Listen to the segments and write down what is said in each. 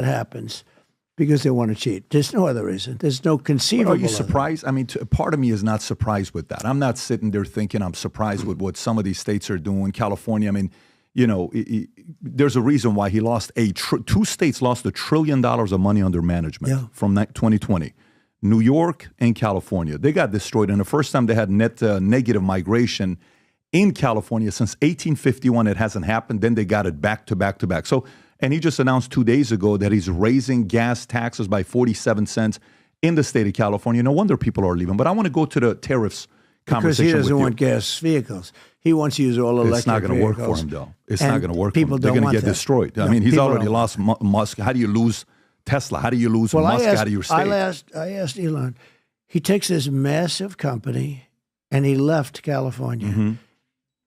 happens because they want to cheat. There's no other reason. There's no But conceivable. are you surprised? I mean, part of me is not surprised with that. I'm not sitting there thinking I'm surprised with what some of these states are doing. California, I mean, you know, there's a reason why he lost two states lost $1 trillion of money under management from 2020. New York and California. They got destroyed. And the first time they had net negative migration in California since 1851, it hasn't happened. Then they got it back to back to back. So, and he just announced 2 days ago that he's raising gas taxes by 47 cents in the state of California. No wonder people are leaving. But I want to go to the tariffs conversation. Because he doesn't want gas vehicles. He wants to use all electric vehicles. It's not going to work for him, though. It's not going to work for him. They're going to get destroyed. I mean, he's already lost Musk. How do you lose Tesla? How do you lose Musk out of your state? I asked Elon. He takes this massive company, and he left California. Mm-hmm.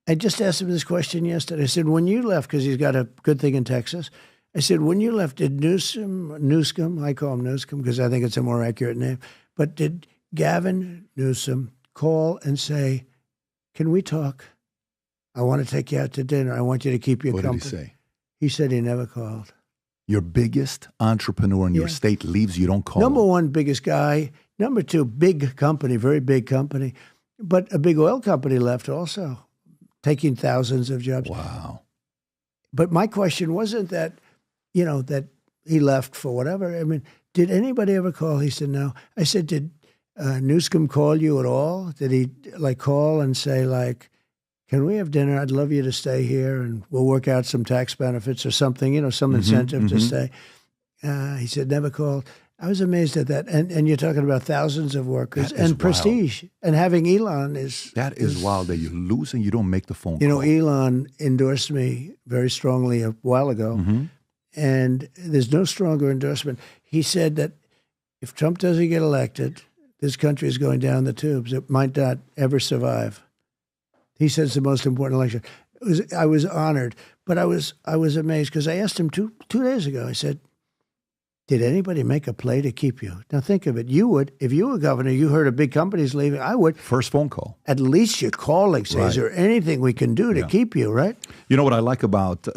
I just asked him this question yesterday. I said, when you left, because he's got a good thing in Texas, I said, when you left, did Newsom, I call him Newsom because I think it's a more accurate name, but did Gavin Newsom call and say, can we talk? I want to take you out to dinner. I want you to keep your company. What did he say? He said he never called. Your biggest entrepreneur in your state leaves, you don't call Number him. one, biggest guy. Number two, big company, very big company. But a big oil company left also, taking thousands of jobs. Wow. But my question wasn't that, you know, that he left for whatever. I mean, did anybody ever call? He said, no. I said, did Newsom call you at all? Did he call and say can we have dinner? I'd love you to stay here and we'll work out some tax benefits or something, you know, some incentive to stay. He said, never called. I was amazed at that. And you're talking about thousands of workers and prestige. And having Elon is... That is wild that you lose and you don't make the phone call. You know, Elon endorsed me very strongly a while ago. And there's no stronger endorsement. He said that if Trump doesn't get elected, this country is going down the tubes. It might not ever survive. He said it's the most important election. I was honored, but I was amazed because I asked him two days ago. I said, did anybody make a play to keep you? Now think of it. You would, if you were governor, you heard a big company's leaving, I would. First phone call. At least you're calling, say, is there anything we can do to keep you, right? You know what I like about,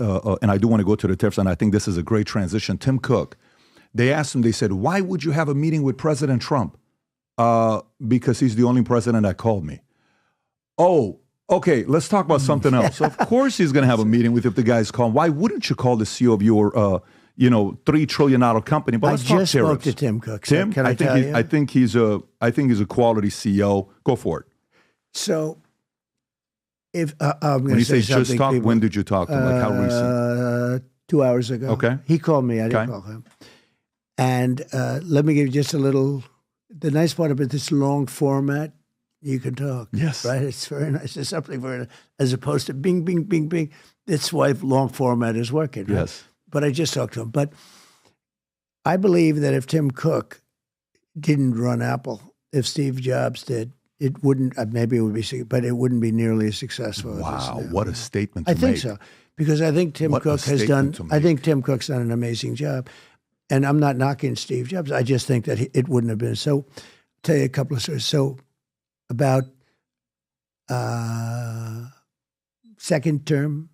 and I do want to go to the tariffs, and I think this is a great transition. Tim Cook, they asked him, they said, why would you have a meeting with President Trump? Because he's the only president that called me. Oh, okay, let's talk about something else. Of course he's going to have a meeting with if the guy's calling. Why wouldn't you call the CEO of your, $3 trillion company? But let's talk tariffs. I just spoke to Tim Cook. So Tim, can I tell you? I think he's a quality CEO. Go for it. So, if I'm when you say just talk, people, when did you talk to him? Like how recent? 2 hours ago. Okay, he called me. I didn't call him. And let me give you just a little. The nice part about this long format, you can talk. Yes. Right? It's very nice. There's something very, as opposed to bing, bing, bing, bing. That's why long format is working. Right? Yes. But I just talked to him. But I believe that if Tim Cook didn't run Apple, if Steve Jobs did, it wouldn't, maybe it would be, but it wouldn't be nearly as successful as wow, it is now. what a statement to make. I think so. Because I think Tim Cook's done an amazing job. And I'm not knocking Steve Jobs. I just think that it wouldn't have been. So I'll tell you a couple of stories. So about second term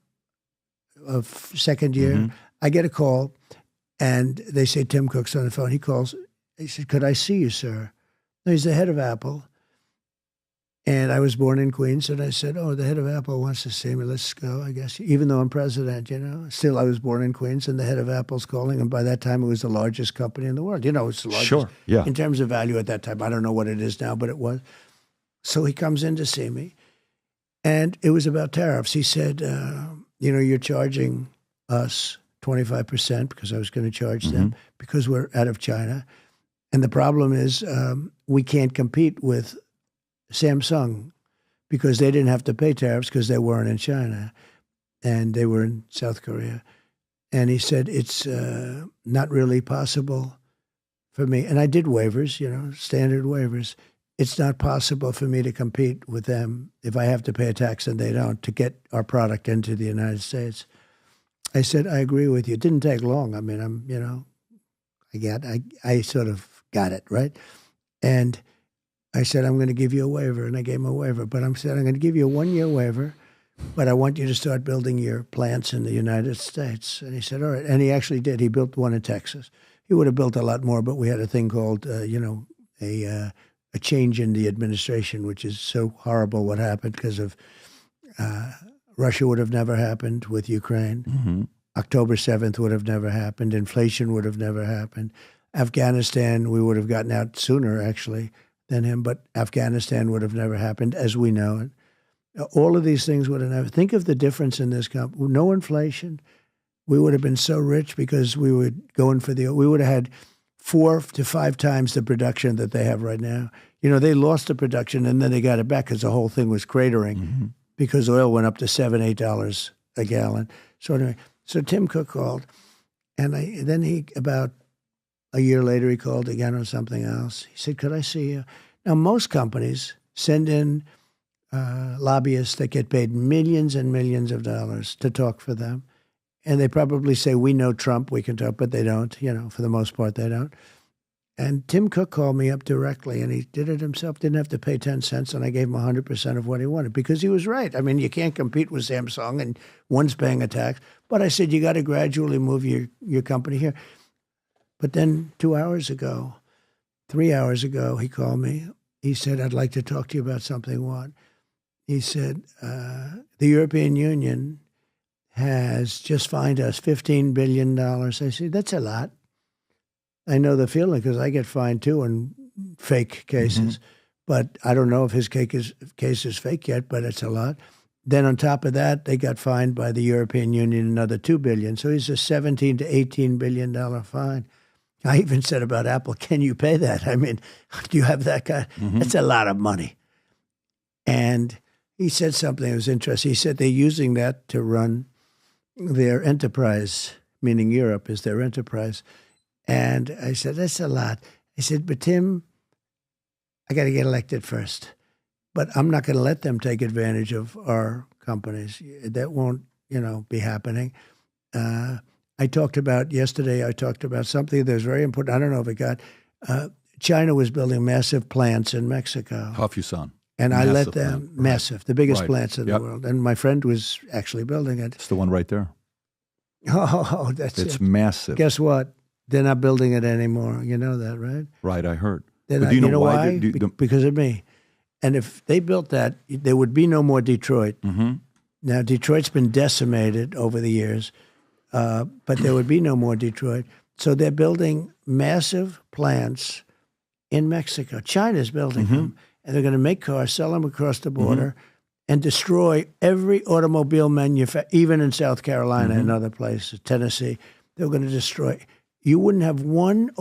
of second year, I get a call and they say, Tim Cook's on the phone. He calls. He said, could I see you, sir? No, he's the head of Apple. And I was born in Queens, and I said, oh, the head of Apple wants to see me. Let's go, I guess. Even though I'm president, Still, I was born in Queens, and the head of Apple's calling. And by that time, it was the largest company in the world. It's the largest in terms of value at that time. I don't know what it is now, but it was. So he comes in to see me, and it was about tariffs. He said, you're charging us 25% because I was going to charge them because we're out of China. And the problem is we can't compete with Samsung because they didn't have to pay tariffs because they weren't in China and they were in South Korea. And he said, it's not really possible for me. And I did waivers, standard waivers. It's not possible for me to compete with them if I have to pay a tax and they don't to get our product into the United States. I said, I agree with you. It didn't take long. I mean, I sort of got it, right? And I said, I'm going to give you a waiver, and I gave him a waiver. But I'm going to give you a 1-year waiver but I want you to start building your plants in the United States. And he said, all right. And he actually did. He built one in Texas. He would have built a lot more, but we had a thing called, a change in the administration, which is so horrible what happened because of Russia would have never happened with Ukraine. Mm-hmm. October 7th would have never happened. Inflation would have never happened. Afghanistan, we would have gotten out sooner, actually, than him, but Afghanistan would have never happened as we know it. All of these things would have never. Think of the difference in this company. No inflation. We would have been so rich because we would we would have had 4 to 5 times the production that they have right now. They lost the production and then they got it back because the whole thing was cratering because oil went up to $7-8 a gallon. So anyway, so Tim Cook called, and then he about a year later he called again on something else. He said, "Could I see you?" Now most companies send in lobbyists that get paid millions and millions of dollars to talk for them. And they probably say, we know Trump, we can talk, but they don't. For the most part, they don't. And Tim Cook called me up directly, and he did it himself, didn't have to pay 10 cents, and I gave him 100% of what he wanted because he was right. I mean, you can't compete with Samsung, and one's paying a tax. But I said, you got to gradually move your company here. But then 3 hours ago, he called me. He said, I'd like to talk to you about something. What? He said, the European Union has just fined us $15 billion. I said, that's a lot. I know the feeling because I get fined too in fake cases. But I don't know if his case is fake yet, but it's a lot. Then on top of that, they got fined by the European Union another $2 billion. So he's a $17 to $18 billion fine. I even said about Apple, can you pay that? I mean, do you have that kind? That's a lot of money. And he said something that was interesting. He said they're using that to run their enterprise, meaning Europe is their enterprise. And I said, that's a lot. I said, but Tim, I got to get elected first. But I'm not going to let them take advantage of our companies. That won't, be happening. Yesterday I talked about something that's very important. I don't know if it got, China was building massive plants in Mexico. Hufusan. And I let them, massive, the biggest Right. plants in the world. And my friend was actually building it. It's the one right there. Oh, It's massive. Guess what? They're not building it anymore. You know that, right? Right, I heard. But do you know why? Because of me. And if they built that, there would be no more Detroit. Now, Detroit's been decimated over the years, but there would be no more Detroit. So they're building massive plants in Mexico. China's building them. And they're going to make cars, sell them across the border, and destroy every automobile manufacturer, even in South Carolina and other places, Tennessee. They're going to destroy. You wouldn't have one